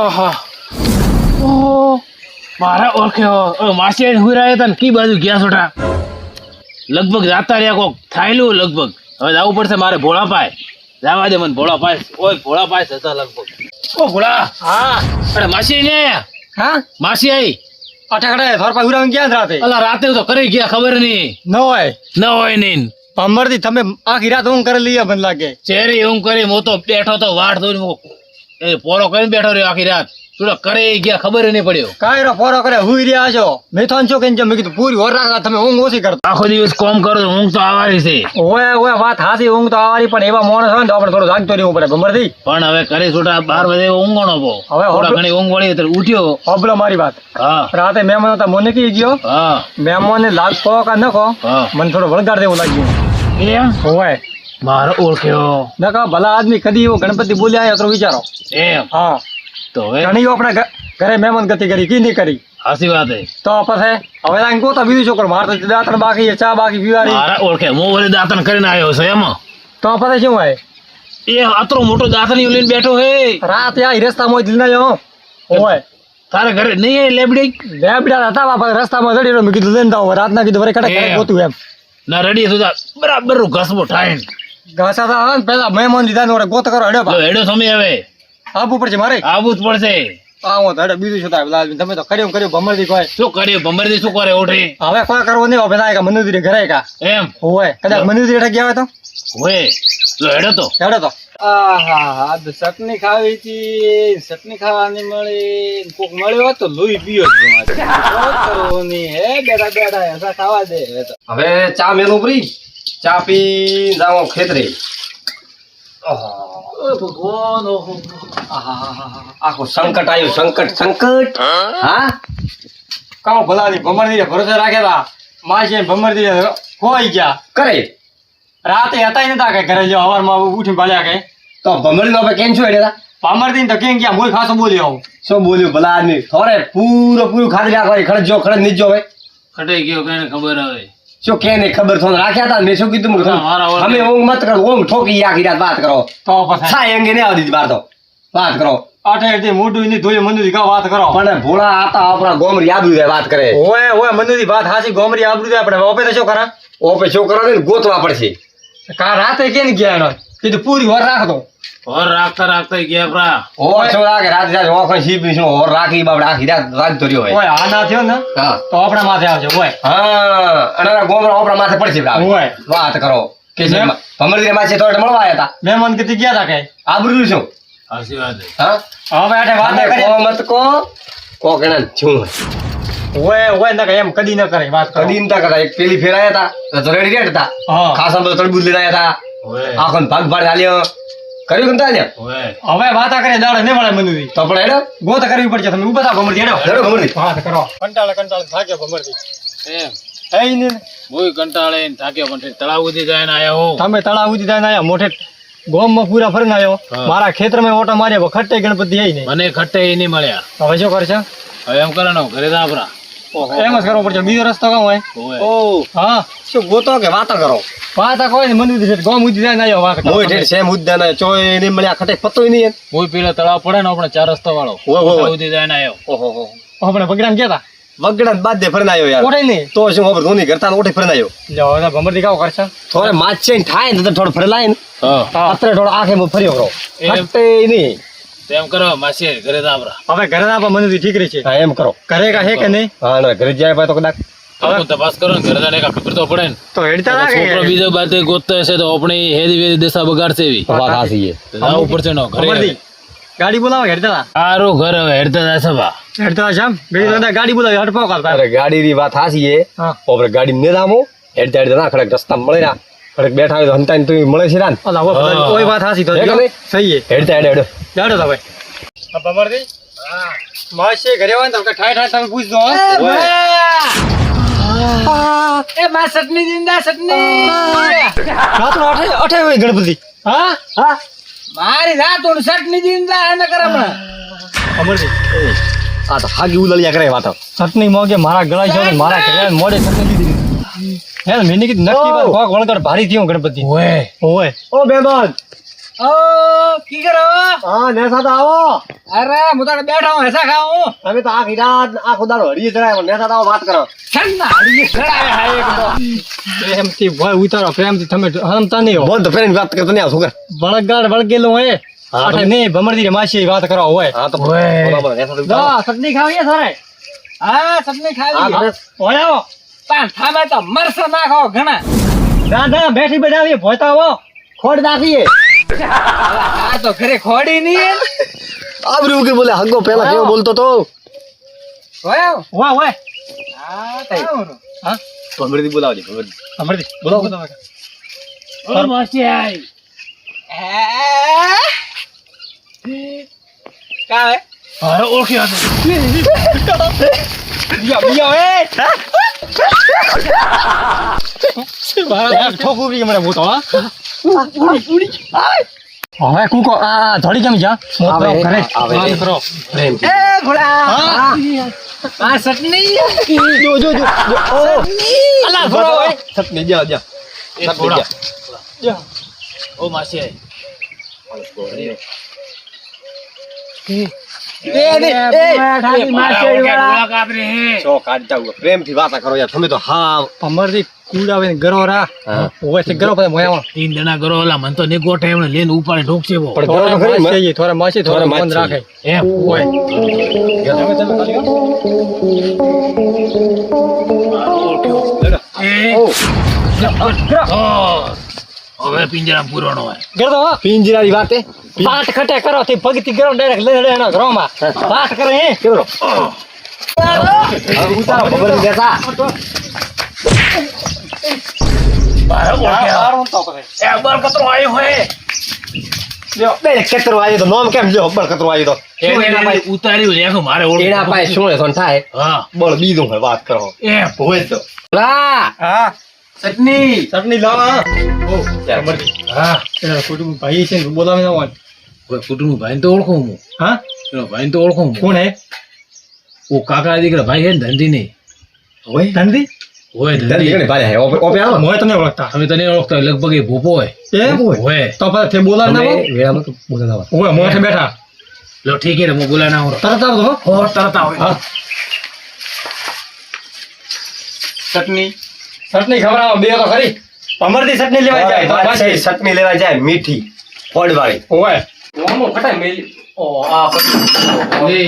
આહા ઓહો મારા ઓળખ્યો માસી હુઈ રહ્યા હતા ને કી બાજુ ગયા છોટા લગભગ જાતા રહ્યા કોક થાયલું લગભગ હવે જવું પડશે મારે ભોળા પાય જવા દે મને ભોળા પાય ઓય ભોળા પાય હતા લગભગ ઓ ભોળા હા અરે માસી ને આયા હા માસી આવી અઠકડે થોર પા ઉરામ ક્યાં રાતે અલા રાતે તો કરી ગયા ખબર નહીં ન હોય ન હોય નહીં અમરથી તમે આખી રાત ઊંઘ કરી લઈએ મને લાગે ચેરી ઊંઘ કરી હું તો બેઠો તો વાટ જોઈને એ પોરો કરીને બેઠો રહ્યો આખી રાત તું કરે ગયા ખબર નહીં પડ્યો કાયરો ફોરો કરે હુઈ રહ્યા છો મેથાન છો કે મેં કીધું પૂરી ઓર રાખા તમે ઊંઘ ઓછી કરતા આખો દિવસ કોમ કરો છો, ઊંઘ તો આવવાની છે ઓય ઓય વાત હાસી ઊંઘ તો આવવાની પણ એવા માણસ હોય ને તો આપણે થોડું જાગતો રહેવું પડે ભમરથી પણ હવે કરે છોટા 12 વાગે ઊંઘવાનો પો હવે થોડા ઘણી ઊંઘ વળી તો ઉઠ્યો હોબલો મારી વાત હા રાતે મહેમાન હતા મને કી ગયો હા મહેમાનને લાગ કહો કે ન કહો હા મને થોડું વળગાડ દેવું લાગ્યું એમ ઓય મારો ઓળખ્યો ન કહો ભલા આદમી કદી એવો ગણપતિ બોલ્યા તો વિચારો એમ હા તો હવે ઘણી આપણે ઘરે મહેમાન ગતિ કરી કી નહીં કરી હાસી વાત હે તો પછી હવે આને કહો તો બીજું છોકરો મારે તો દાંતણ બાકી છે, ચા બાકી પીવાની મારા ઓળખે હું વળી દાંતણ કરીને આવ્યો છું એમાં તો પછી શું હોય એ આતરો મોટો દાંતણ લઈને બેઠો હે રાત આ રસ્તામાં દિલ ના જાઓ હોય તારે ઘરે નહીં એ લેબડી લેબડા હતા બાપા રસ્તામાં ચડી રહ્યો મેં કીધું લઈને જાઓ રાતના કીધું વરે કડક એમ. ગોતું એમ ના રેડી સુધા બરાબર ઘસબો ઠાઈન ઘસા હતા ને પેલા મહેમાન લીધા ને વરે ગોત કરો હેડો જો હેડો સમય હવે આપવું પડશે મારે આવવું જ પડશે આવો તો હેડો બીજું શું થાય લાલ તમે તો કર્યું ભમરથી કોઈ શું કર્યું ભમરદી શું કરે ઉઠી હવે કોઈ કરવું નહીં હવે ના મનુદરી ઘરે કા એમ હોય કદાચ મનુદરી હેઠળ ગયા હોય તો હોય લો હેડો તો હેડો તો આહા ચટણી ખાવી હતી ચટણી ખાવાની મળી કોક મળ્યો તો લોહી પીયો જ કરવાની હે બેઠા બેઠા એસા ખાવા દે હવે ચા મેલું પરી ચા પી જાઓ ખેતરે ભગવાન આખો સંકટ આવ્યું સંકટ હા કામ ભલાની ભમરદી ભરોસે રાખ્યા હતા માસી ભમરદી ખોઈ ગયા કરે રાતે હતા નતા કે ઘરે જો હવારમાં ઉઠીને ભાલ્યા કે તો ભમરદી નો કેમ છો એડા ભમરદી તો કેમ ગયા મોય ખાસો બોલ્યો શું બોલ્યું ભલા આદમી થોરે પૂરું ખાધી રાખવા ખડજ જો ખડજ નીચો હવે ખટાઈ ગયો કઈને ખબર આવે શું કે ને ખબર થોને રાખ્યા હતા મેં શું કીધું અમે ઊંઘ મત કરો ઊંઘ ઠોકી આખી રાત વાત કરો તો પછી સાય અંગે ને આવતી બાર તો વાત કરો આઠે મોઢું ની ધોઈ મનુદી કા વાત કરો પણ ભોળા આતા આપણા ગોમરી આબરૂ દે વાત કરે ઓય મનુદી વાત હાસી ગોમરી આબરૂ દે આપણે ઓપે તો શું કરા ઓપે શું કરો ને ગોતવા પડશે કા રાતે કેન ગયા એનો કીધું પૂરી વર રાખતો ઓર રાખતા ગયા પ્રા ઓર શું રાખે રાત રાત ઓખો સીપી શું ઓર રાખી બાબડા આખી રાત રાખતો રહ્યો હોય ઓય આ ના થયો ને હા તો આપણા માથે આવશે ઓય હા અને ગોમરા આપણા માથે પડશે ઓય વાત કરો કે ભમરદી માથે થોડે મળવા આયા હતા મહેમાન કીધી ગયા હતા કે આબરૂ શું હાસી વાત હે હા હવે આટે વાત કરી મત કો કેના છું ઓય ના એમ કદી ન કરે વાત કદી ન કરે એક પેલી ફેરાયા હતા તો રેડી રેડ હતા ખાસા બધું તળબૂજ લઈને આયા હતા ઓય આખો ભાગ ભાડ આલ્યો કર્યું કંતા લ્યો ઓય હવે વાતા કરે દાડે ને મળે મનુદી તો પણ હેડો ગોત કરવી પડશે તમે ઉભા થાવ ભમરદી હેડો ભમરદી વાત કરો કંટાળે થાક્યો ભમરદી એમ હે ને બોય કંટાળે ને થાક્યો પણ તળાવ સુધી જાય ને આયા હો તમે તળાવ સુધી જાય આયા મોઠે ગોમમાં પૂરા ફરીને આવ્યો મારા ખેતરમાં ઓટો માર્યો ખટ્ટે ગણપતિ આવી નહીં મને ખટ્ટે નહીં મળ્યા હવે શું કરશે હવે એમ કરે ને ઘરે તો આપડા એમ જ કરવો પડશે બીજો રસ્તો કામ હોય ઓ હા શું ગોતો કે વાતો કરો વાતા કોઈ ને મનુદી છે ગોમ ઉધી જાય આવ્યો વાત મોય ઠેર સેમ ઉદ્યા ના ચોય નહીં મળ્યા ખટે પતોય નહીં બોય પેલા તળાવ પડે ને આપણે 4 રસ્તા વાળો સુધી જાય ને આવ્યો ઓહો આપણે બગડામ ગયા હતા વગડાન બાદ દે ફરન આવ્યો યાર ઓઠે નહીં તો શું ખબર ધોની કરતા ઓઠે ફરન આવ્યો લ્યો હવે ભમરદી કાવ કરશે થોડે માચ છે થાય ને તો થોડો ફરલાય ને હા અત્રે થોડો આંખે ફર્યો કરો હટે નહીં તેમ કરો માસી ઘરે તો આપડા હવે ઘરે ના મનુદી ઠીક રહી છે હા એમ કરો ઘરે કા હે કે નહીં હા ના ઘરે જાય તો કદાચ હવે તપાસ કરો ને ઘરે જાને ખબર તો પડે ને તો હેડતા ના કે છોકરો બીજો બાતે ગોતતો હશે તો આપણી હેદી વેદી દેસા બગાડશે એવી વાત હાસી છે જાવું પડશે ને ઘરે ગાડી બોલાવો હેડતા સારું ઘર હવે હેડતા જશે બા હેડતા જામ બે ગાડી બોલાવી હટપો કરતા અરે ગાડી ની વાત હાસી છે ઓપરે ગાડી ને દામો હેડતા ના ખડક રસ્તા મળે ના ખડક બેઠા હોય તો હંતાઈ તું મળે છે ના અલા ઓય વાત હાસી તો સહી છે હેડતા હેડો હેડો તો ભાઈ આ ભમરદી હા માસે ઘરે હોય તો ઠાય ઠાય તમે પૂછજો એ માં ચટણી દિંદા ચટણી રાત નો અઠે હોય ગણપતિ હા હા મારી રાત ઓન ચટણી દિંદા એને કરે હમણાં ભમરદી આ તો હાગી ઉલલિયા કરે વાતો ચટણી મોગે મારા ગળા છે મારા ઘરે મોડે ચટણી દીધી હે મેને કીધું નક્કી વાત કોક વળગડ ભારી થયો ગણપતિ ઓય ઓય ઓ બેબાન ઓ કી કરો હા નેસા તો આવો અરે હું તારે બેઠો હું હેસા ખાઉં તમે તો આખી રાત આખો દાડો હળી જ રહ્યા નેસા તો આવો વાત કરો ઠંડા હળીએ સડાય હાય એકદમ પ્રેમથી ભય ઉતારો પ્રેમથી તમે હમતા નહીં હો બંધ ફેરીને વાત કરતો નહીં આવ છોકરા વળગાડ વળગેલું હોય આઠે નહીં ભમરદી માસી વાત કરો હોય હા તો ઓય. બોલો નેસા તો દા ચટણી ખાવી સારે હા ચટણી ખાવી ઓયો પાન થામે તો મરસ નાખો ઘણા દાદા બેઠી બેઠાવી ભોતા હો ખોડ નાખીએ આ તો ઘરે ખોડી નહીં આબરૂ કે બોલે હગો પેલા કેવો બોલતો તો ઓય વાહ ઓય હા તાવ હા ભમરદી બોલાવજે ભમરદી અમરદી બોલો ઓ માસી આઈ કા હે મારે ઓળખ્યો હતો બીયો એ ઠોકું બી મને મોટો હા હવે કુકો આ ધોડી કેમ જા મોટો ઘરે વાત કરો પ્રેમથી એ ઘોડા હા આ ચટણી જો જો જો ઓ અલા ઘોડા ઓય છટની જા જા એ થોડા ઓ માસી આઈ મારા ઓળખ્યા ડોળા કાપરે હે ચો કાઢતા હું પ્રેમથી વાતા કરો યાર તમે તો હા અમરથી કુડાવે ગરો રા ઓય છે ગરો પછી મોયા 3 જણા કરો ઓલા મન તો ને ગોઠે એમને લઈને ઉપાડે ઢોકશે બો પણ ઘરો તો ખરી માસી થોડા માસી થોડા થોડા બંધ રાખે એમ ઓય હવે પિંજરા પૂરવાનો હોય ગરદો પિંજરાની વાતે પાટ ખટે કરો તે પગથી ગરો ડાયરેક્ટ લઈ લેવાનો ઘરોમાં પાટ કરે હે કેવો ઉતારો ભમરદી દેસા મારા ઓળખ્યા એ બળ કતરો આવ્યો હોય લ્યો બે કેતરો આવ્યો તો નોમ કેમ લ્યો બળ કતરો આવ્યો તો એને ઉતાર્યું લેખો મારે એના ઓળખ્યું પાસે શું લેson થાય હા બળ બીજું હોય વાત કરો એમ હોય તો લા હા ચટણી ચટણી લાવા ઓ મરજી હા એના કુટુંબ ભાઈ છે ને બોલાવે ના હોય કોઈ કુટુંબ ભાઈ તો ઓળખું હું હા એનો ભાઈ તો ઓળખું હું કોણ હે ઓ કાકા દીકરા ભાઈ હે ને ધંધી નહીં હોય ધંધી હોય ધંધી ધંધી ઘણી ભારે હે ઓપે આવો મોય તને ઓળખતા અમે તને ઓળખતા હોય, લગભગ એ ભૂપો હોય એ હોય તો પછી તે બોલાવે ના હોય વેળામાં તો બોલાવા ઓય મોઠે બેઠા લો ઠીક હે હું બોલા ના હું તરત આવતો હો હો તરત આવે હા ચટણી ચટણી ખવડાવો બે તો ખરી અમરથી ચટણી લેવા જાય તો પાછી ચટણી લેવા જાય મીઠી ફોડવાળી ઓય ઓમો ખટાઈ મેલી ઓ આ એ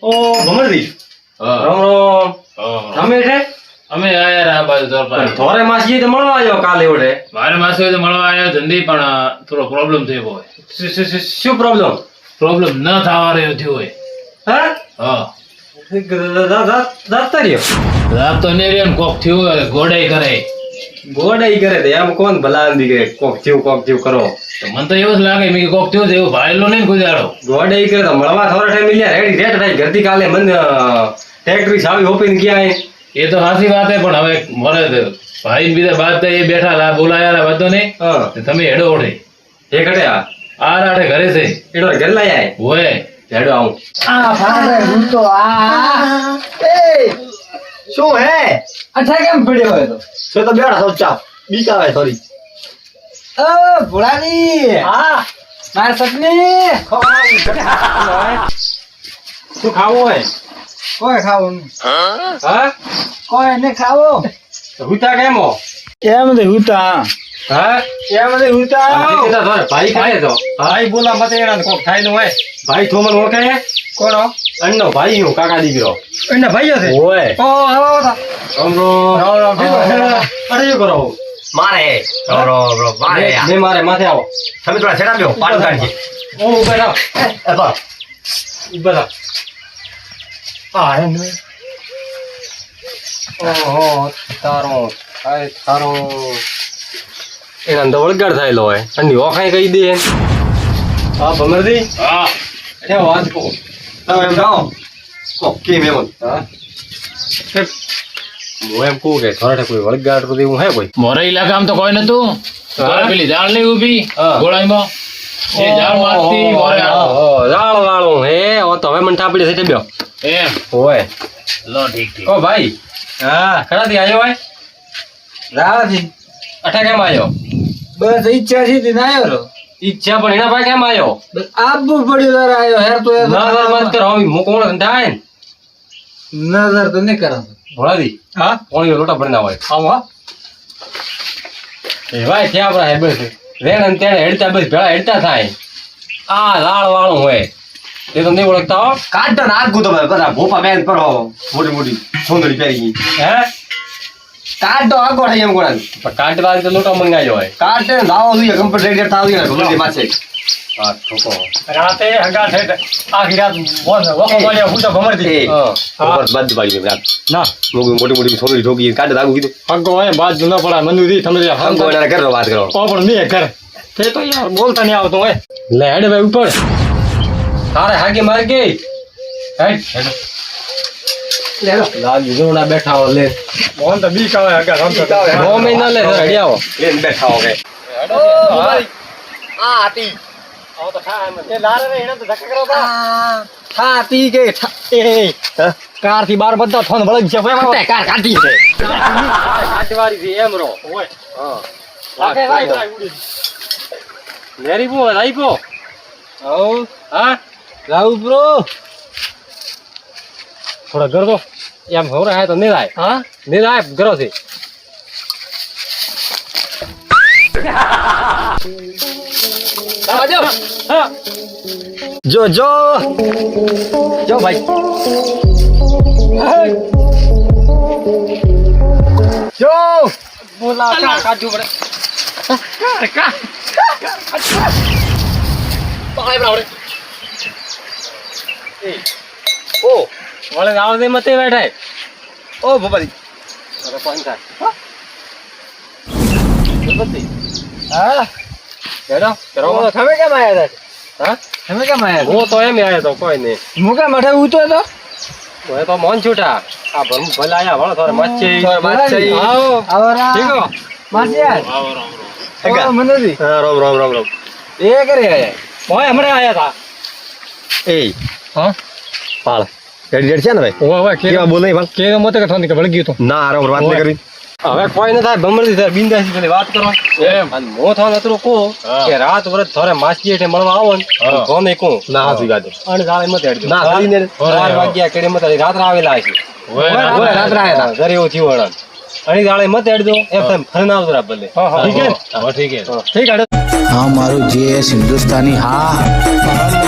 ઓ ભમરદી હા રામ રામ હા. તમે છે અમે આયા રા બાજુ દરબાર થોરે માસી તો મળવા આવ્યો કાલે ઓડે મારે માસે તો મળવા આવ્યો ધંધી પણ થોડો પ્રોબ્લેમ થયો હોય શું પ્રોબ્લેમ પ્રોબ્લેમ ન થવા રહ્યો થયો હોય હા હા દાતા રહ્યો રાત તો ને રે કોક થયો હોય, ગોડાઈ કરે ગોડાઈ કરે તે એમ કોણ ભલાંદી કરે કોક જીવ કરો તો મને તો એવું જ લાગે મેં કીધું કોક થયો છે એવું ભાઈલો નહીં ગુજારો ગોડાઈ કરે તો મળવા થોડા ટાઈમ મિલ્યા રેડી રેટ થાય ઘરથી કાલે મને ફેક્ટરી સાવી હોપીને ગયા હે. એ તો સાચી વાત છે પણ હવે મારે ભાઈ ને બીજા બાદ એ બેઠા લા બોલાયા બધો નહીં હા તો તમે હેડો ઓઢે એ કટે આ આ રાઠે ઘરે છે એડો ઘર લઈ આય હોય હેડો આવું શું હે અઠા કેમ પડ્યો હોય તો શું તો બેડા સોચા બીકા આવે સોરી ઓ ભોળાની હા માર સપની શું ખાવું હોય કોઈ ખાવું હા કોઈ ને ખાવો હુતા કેમ હો એમ દે હુતા હા એમ દે હુતા ભાઈ ખાય તો ભાઈ બોલા મતે એના કોક થાય નું હોય ભાઈ થોમન ઓળખે હે કોનો અન્નો ભાઈ હું કાકા દીકરો એના ભાઈઓ છે ઓય ઓ આવો તા રામ રામ અરે શું કરો મારે મે મારે માથે આવો તમે થોડા છેડા બેહો પાણી કાઢીએ ઓ ઉભા રહો એ બા ઉભા રહો હા એમ ઓહો તારો આય તારો એના અંદર વળગાડ થયેલો હોય અને ઓખાઈ કહી દે હા ભમરદી હા એ વાત કો તમે એમ જાઓ ઓકે મેમન હા હું એમ કહું કે થોડા કોઈ વળગાડ તો એવું હે કોઈ મોરે ઇલાકામાં તો કોઈ નતું મોરે પેલી જાળ નહીં ઊભી હા. ગોળાઈમાં એ જાળ મારતી મોરે આવો. જાળ વાળું હે ઓ તો હવે મને ટાપડી થઈ બેયો એમ ઓય લો ઠીક ઠીક ઓ ભાઈ હા ખરાથી આવ્યો હોય રાવજી અઠા કેમ આવ્યો બસ ઈચ્છા થી ના આવ્યો ઈચ્છા પણ એના પાસે કેમ આવ્યો આપવું પડ્યું તારે આયો હેર તો નજર મત કરો હવે મૂકવાનો ધંધા હે ને નજર તો નહીં કરો ભોળાદી હા પાણી લોટા ભરી ના હોય આવો એ ભાઈ ત્યાં આપણા હેબે છે રેણ અને ત્યાં હેડતા બસ ભેળા હેડતા થાય આ લાળ વાળું હોય એ તો નહીં ઓળખતા હો કાઢતા નાખું તમે બધા ભોપા બેન કરો મોટી મોટી સુંદરી પહેરી હે કાઢતો આગો થાય એમ કોણ પણ કાઢવા તો લોટા મંગાયો હોય કાઢે ને લાવો જોઈએ કમ્પ્લીટ રેડી કરતા આવી ને ભૂલી માછે હા ઠોકો રાતે હંગા ઠેઠ આખી રાત વખો મળ્યા હું તો ભમર દી બંધ પાડી રાત ના મોટી મોટી સુંદરી ઠોકી કાઢે આગું કીધું હંગો હોય બાજુ ન પડા મનુ દી તમે હંગો એના કરો વાત કરો પણ મેં ઘર તે તો યાર બોલતા નહીં આવતો હોય લે હેડ ભાઈ ઉપર તારે હાકે માર કે હેડ હેડ લાલ જોડા બેઠા હો લે મોહન તો બીક આવે હંગા રમતો 2 મહિના લે હેડ આવો લેન બેઠા હો કે આ હતી આવ તો ખા એમ એ લારે એને તો ધક્કા કરો બા થા તી કે એ કાર થી બાર બધા ફોન વળગ છે ભાઈ કાર કાઢી છે કાટવારી થી એમ રો ઓય હા લાગે ભાઈ ઉડી મેરી બો રાઈપો આવ હા રાઉ બ્રો થોડા ઘર તો એમ હોરા હે તો નિરાય હા નિરાય ઘરો થી આજો હા જો જો જો ભાઈ જો બોલા કા કાજુ બડે કા પાય બરાબર ઓ વળે આવ દે મતે બેઠાય ઓ ભોપાજી અરે કોણ થાય હા હેડો કરો તમે કેમ આયા હતા હા તમે કેમ આયા હું તો એમ આયો તો કોઈ નહીં મુકા મઠે ઉતો તો તો એ તો મોન છૂટા આ ભરમ ભલા આયા વળો થોરે મચ્છી મચ્છી. આવો આવરા ઠીક હો માસિયા આવો રામ હંગા. ઓ મનોજી હા રામ રામ રામ રામ એ કરે આયા ઓય હમણાં આયા તા એ હા પાળ રેડી રેડી છે ને ભાઈ ઓય ઓય કેવા બોલ નહીં પાળ કે મતે કે થોની કે વળગી તો ના આરામ વાત નહીં કરવી હવે કોઈ ન થાય ભમરથી થાય બિંદાસી પેલી વાત કરો એમ અને મો થાવ નતરો કો હા. કે રાત વરત થોરે માસી એટલે મળવા આવો ને હા. તો નહીં કો ના હાસી વાત અને ગાળે મત હેડજો ના કરીને 4 વાગ્યા કેડે મત રાત્રે આવેલા છે ઓય, રાત્રે આયા તા. ઘરે એવું થયું વળન અને ગાળે મત હેડજો એમ તમે ફરન આવજો રા ભલે હા, હા. ઠીક છે હા ઠીક છે ઠીક હેડો હા મારું જે હિન્દુસ્તાની હા